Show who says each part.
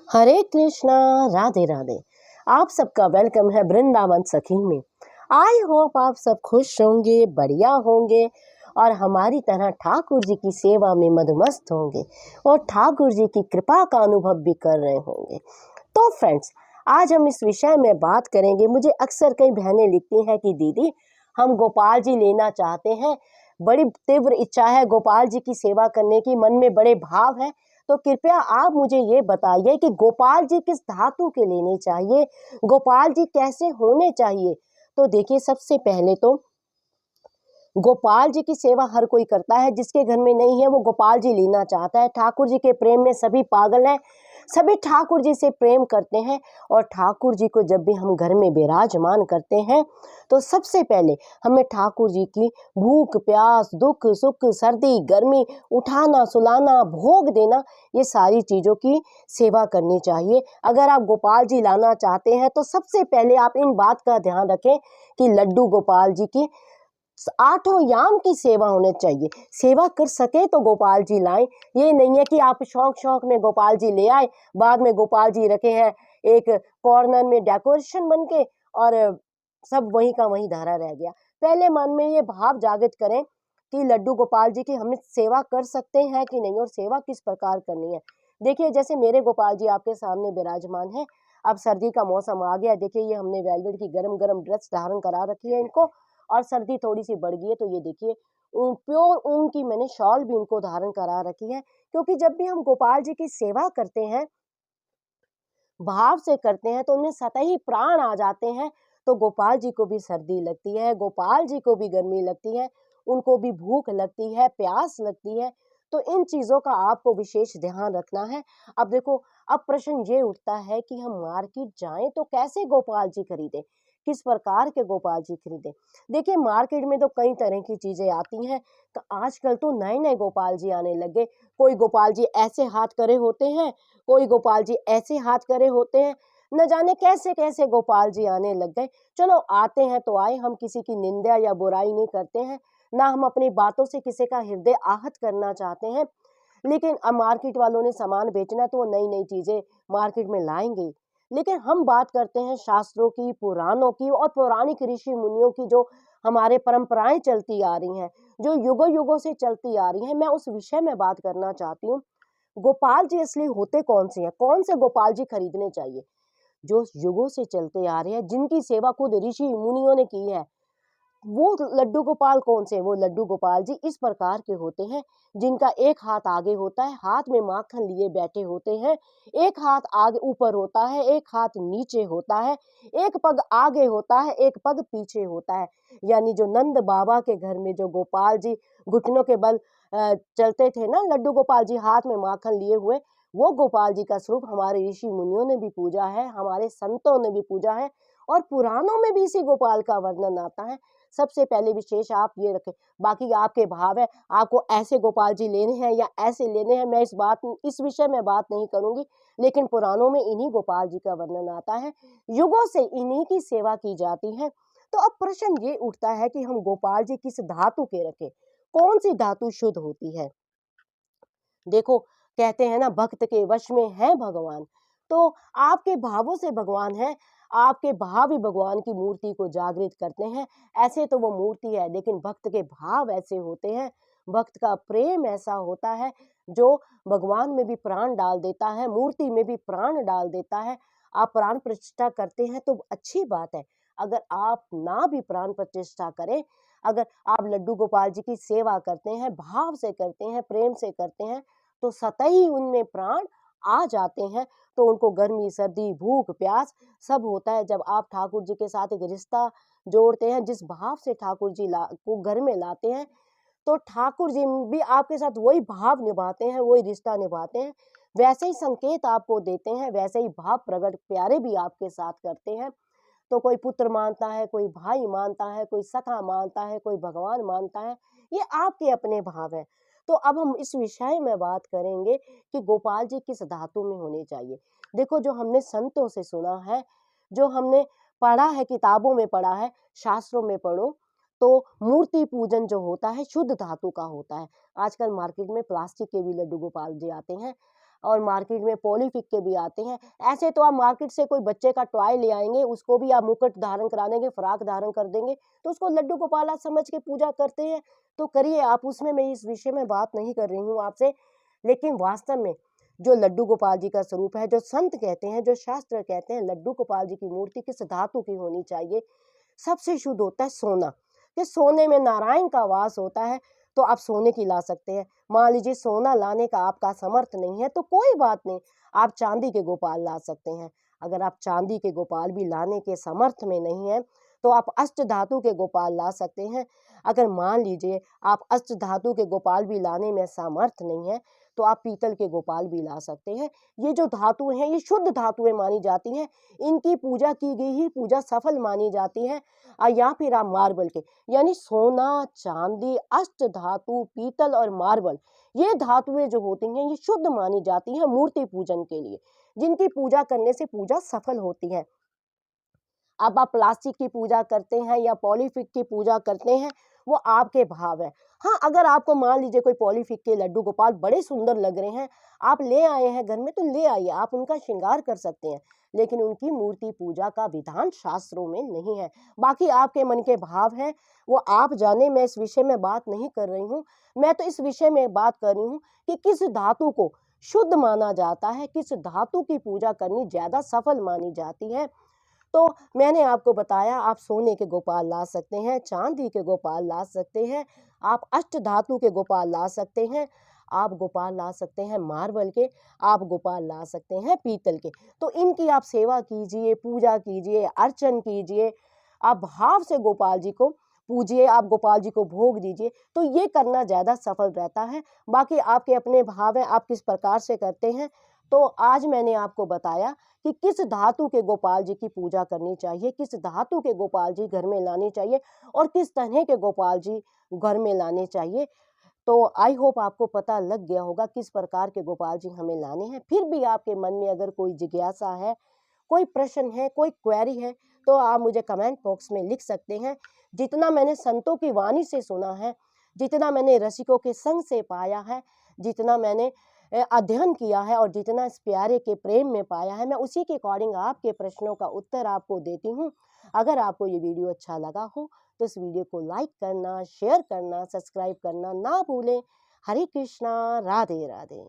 Speaker 1: हरे कृष्णा, राधे राधे। आप सबका वेलकम है वृंदावन सखी में। आई होप आप सब खुश होंगे, बढ़िया होंगे और हमारी तरह ठाकुर जी की सेवा में मदमस्त होंगे और ठाकुर जी की कृपा का अनुभव भी कर रहे होंगे। तो फ्रेंड्स, आज हम इस विषय में बात करेंगे। मुझे अक्सर कई बहनें लिखती हैं कि दीदी हम गोपाल जी लेना चाहते हैं, बड़ी तीव्र इच्छा है गोपाल जी की सेवा करने की, मन में बड़े भाव है। तो कृपया आप मुझे ये बताइए कि गोपाल जी किस धातु के लेने चाहिए, गोपाल जी कैसे होने चाहिए। तो देखिए, सबसे पहले तो गोपाल जी की सेवा हर कोई करता है, जिसके घर में नहीं है वो गोपाल जी लेना चाहता है। ठाकुर जी के प्रेम में सभी पागल हैं, सभी ठाकुर जी से प्रेम करते हैं। और ठाकुर जी को जब भी हम घर में विराजमान करते हैं तो सबसे पहले हमें ठाकुर जी की भूख प्यास, दुख सुख, सर्दी गर्मी, उठाना सुलाना, भोग देना, ये सारी चीज़ों की सेवा करनी चाहिए। अगर आप गोपाल जी लाना चाहते हैं तो सबसे पहले आप इन बात का ध्यान रखें कि लड्डू गोपाल जी की आठों याम की सेवा होने चाहिए। सेवा कर सके तो गोपाल जी लाएं। ये नहीं है कि आप शौक शौक में गोपाल जी ले आए, बाद में गोपाल जी रखे हैं एक कॉर्नर में डेकोरेशन बन के और सब वहीं का वहीं धरा रह गया। पहले मन में ये भाव जागृत करें कि लड्डू गोपाल जी की हम सेवा कर सकते हैं कि नहीं और सेवा किस प्रकार करनी है। देखिए, जैसे मेरे गोपाल जी आपके सामने विराजमान है। अब सर्दी का मौसम आ गया, देखिए ये हमने वेलवेट की गरम गरम ड्रेस धारण करा रखी है इनको और सर्दी थोड़ी सी बढ़ गई है। तो ये देखिए, प्योर ऊन की मैंने शॉल भी उनको धारण करा रखी है, क्योंकि जब भी हम गोपाल जी की सेवा करते हैं, भाव से करते हैं, तो उनमें सतही प्राण आ जाते हैं। तो गोपाल जी को भी सर्दी लगती है, गोपाल जी को भी गर्मी लगती है, उनको भी भूख लगती है, प्यास लगती है। तो इन चीजों का आपको विशेष ध्यान रखना है। अब देखो, अब प्रश्न ये उठता है कि हम मार्केट जाएं तो कैसे गोपाल जी खरीदें, किस प्रकार के गोपाल जी खरीदें। देखिए, मार्केट में तो कई तरह की चीजें आती हैं। तो आजकल तो नए नए गोपाल जी आने लगे। कोई गोपाल जी ऐसे हाथ करे होते हैं, कोई गोपाल जी ऐसे हाथ करे होते हैं, न जाने कैसे कैसे गोपाल जी आने लग गए। चलो, आते हैं तो आए, हम किसी की निंदा या बुराई नहीं करते हैं, ना हम अपनी बातों से किसी का हृदय आहत करना चाहते हैं। लेकिन अब मार्केट वालों ने सामान बेचना तो वो नई नई चीजें मार्केट में लाएंगे। लेकिन हम बात करते हैं शास्त्रों की, पुराणों की और पौराणिक ऋषि मुनियों की, जो हमारे परंपराएं चलती आ रही हैं, जो युगों युगों से चलती आ रही हैं। मैं उस विषय में बात करना चाहती हूँ। गोपाल जी असली होते कौन से हैं, कौन से गोपाल जी खरीदने चाहिए। जो युगों से चलते आ रहे हैं, जिनकी सेवा खुद ऋषि मुनियों ने की है, वो लड्डू गोपाल कौन से हैं? वो लड्डू गोपाल जी इस प्रकार के होते हैं, जिनका एक हाथ आगे होता है, हाथ में माखन लिए बैठे होते हैं, एक हाथ आगे ऊपर होता है, एक हाथ नीचे होता है, एक पग आगे होता है, एक पग पीछे होता है। यानी जो नंद बाबा के घर में जो गोपाल जी घुटनों के बल चलते थे ना, लड्डू गोपाल जी हाथ में माखन लिए हुए, वो गोपाल जी का स्वरूप हमारे ऋषि मुनियों ने भी पूजा है, हमारे संतों ने भी पूजा है और पुराणों में भी इसी गोपाल का वर्णन आता है। सबसे पहले विशेष आप ये रखें। बाकी आपके भाव है, आपको ऐसे गोपाल जी लेने हैं या ऐसे लेने हैं, मैं इस विषय में बात नहीं करूंगी। लेकिन पुराणों में इन्हीं गोपाल जी का वर्णन आता है, युगों से इन्हीं की सेवा की जाती है। तो अब प्रश्न ये उठता है कि हम गोपाल जी किस धातु के रखें, कौन सी धातु शुद्ध होती है। देखो, कहते हैं ना, भक्त के वश में है भगवान। तो आपके भावों से भगवान है, आपके भाव ही भगवान की मूर्ति को जागृत करते हैं। ऐसे तो वो मूर्ति है, लेकिन भक्त के भाव ऐसे होते हैं, भक्त का प्रेम ऐसा होता है जो भगवान में भी प्राण डाल देता है, मूर्ति में भी प्राण डाल देता है। आप प्राण प्रतिष्ठा करते हैं तो अच्छी बात है। अगर आप ना भी प्राण प्रतिष्ठा करें, अगर आप लड्डू गोपाल जी की सेवा करते हैं, भाव से करते हैं, प्रेम से करते हैं, तो सतही उनमें प्राण आ जाते हैं। तो उनको गर्मी सर्दी भूख प्यास सब होता है। जब आप ठाकुर जी के साथ एक रिश्ता जोड़ते हैं, जिस भाव से ठाकुर जी को घर में लाते हैं, तो ठाकुर जी भी आपके साथ वही भाव निभाते हैं, वही रिश्ता निभाते हैं, वैसे ही संकेत आपको देते हैं, वैसे ही भाव प्रकट प्यारे भी आपके साथ करते हैं। तो कोई पुत्र मानता है, कोई भाई मानता है, कोई सखा मानता है, कोई भगवान मानता है, ये आपके अपने भाव हैं। तो अब हम इस विषय में बात करेंगे कि गोपाल जी किस धातु में होने चाहिए। देखो, जो हमने संतों से सुना है, जो हमने पढ़ा है, किताबों में पढ़ा है, शास्त्रों में पढ़ो, तो मूर्ति पूजन जो होता है शुद्ध धातु का होता है। आजकल मार्केट में प्लास्टिक के भी लड्डू गोपाल जी आते हैं और मार्केट में पॉलीफिक के भी आते हैं। ऐसे तो आप मार्केट से कोई बच्चे का टॉय ले आएंगे, उसको भी आप मुकुट धारण करा देंगे, फ्रॉक धारण कर देंगे, तो उसको लड्डू गोपाल आप समझ के पूजा करते हैं तो करिए आप उसमें। मैं इस विषय में बात नहीं कर रही हूँ आपसे, लेकिन वास्तव में जो लड्डू गोपाल जी का स्वरूप है, जो संत कहते हैं, जो शास्त्र कहते हैं लड्डू गोपाल जी की मूर्ति किस धातु की होनी चाहिए, सबसे शुद्ध होता है सोना। कि सोने में नारायण का वास होता है, तो आप सोने की ला सकते हैं। मान लीजिए सोना लाने का आपका समर्थ नहीं है तो कोई बात नहीं, आप चांदी के गोपाल ला सकते हैं। अगर आप चांदी के गोपाल भी लाने के समर्थ में नहीं है तो आप अष्ट धातु के गोपाल ला सकते हैं। अगर मान लीजिए आप अष्ट धातु के गोपाल भी लाने में समर्थ नहीं है तो आप पीतल के गोपाल भी ला सकते हैं। ये जो धातु हैं ये शुद्ध धातुएं मानी जाती हैं, इनकी पूजा की गई ही पूजा सफल मानी जाती है। या फिर आप मार्बल के, यानी सोना, चांदी, अष्ट धातु, पीतल और मार्बल, ये धातुएं जो होती हैं ये शुद्ध मानी जाती हैं मूर्ति पूजन के लिए, जिनकी पूजा करने से पूजा सफल होती है। अब आप प्लास्टिक की पूजा करते हैं या पॉलीफिक की पूजा करते हैं, वो आपके भाव है। हाँ, अगर आपको मान लीजिए कोई पॉलीफिक के लड्डू गोपाल बड़े सुंदर लग रहे हैं, आप ले आए हैं घर में तो ले आइए, आप उनका श्रृंगार कर सकते हैं, लेकिन उनकी मूर्ति पूजा का विधान शास्त्रों में नहीं है। बाकी आपके मन के भाव हैं, वो आप जाने। मैं इस विषय में बात नहीं कर रही हूँ, मैं तो इस विषय में बात कर रही हूँ कि किस धातु को शुद्ध माना जाता है, किस धातु की पूजा करनी ज्यादा सफल मानी जाती है। तो मैंने आपको बताया, आप सोने के गोपाल ला सकते हैं, चांदी के गोपाल ला सकते हैं, आप अष्ट धातु के गोपाल ला सकते हैं, आप गोपाल ला सकते हैं मार्बल के, आप गोपाल ला सकते हैं पीतल के। तो इनकी आप सेवा कीजिए, पूजा कीजिए, अर्चन कीजिए, आप भाव से गोपाल जी को पूजिए, आप गोपाल जी को भोग दीजिए, तो ये करना ज़्यादा सफल रहता है। बाकी आपके अपने भाव हैं, आप किस प्रकार से करते हैं। तो आज मैंने आपको बताया कि किस धातु के गोपाल जी की पूजा करनी चाहिए, किस धातु के गोपाल जी घर में लाने चाहिए और किस तरह के गोपाल जी घर में लाने चाहिए। तो आई होप आपको पता लग गया होगा किस प्रकार के गोपाल जी हमें लाने हैं। फिर भी आपके मन में अगर कोई जिज्ञासा है, कोई प्रश्न है, कोई क्वेरी है, तो आप मुझे कमेंट बॉक्स में लिख सकते हैं। जितना मैंने संतों की वाणी से सुना है, जितना मैंने रसिकों के संग से पाया है, जितना मैंने अध्ययन किया है और जितना इस प्यारे के प्रेम में पाया है, मैं उसी के अकॉर्डिंग आपके प्रश्नों का उत्तर आपको देती हूँ। अगर आपको ये वीडियो अच्छा लगा हो तो इस वीडियो को लाइक करना, शेयर करना, सब्सक्राइब करना ना भूलें। हरे कृष्णा, राधे राधे।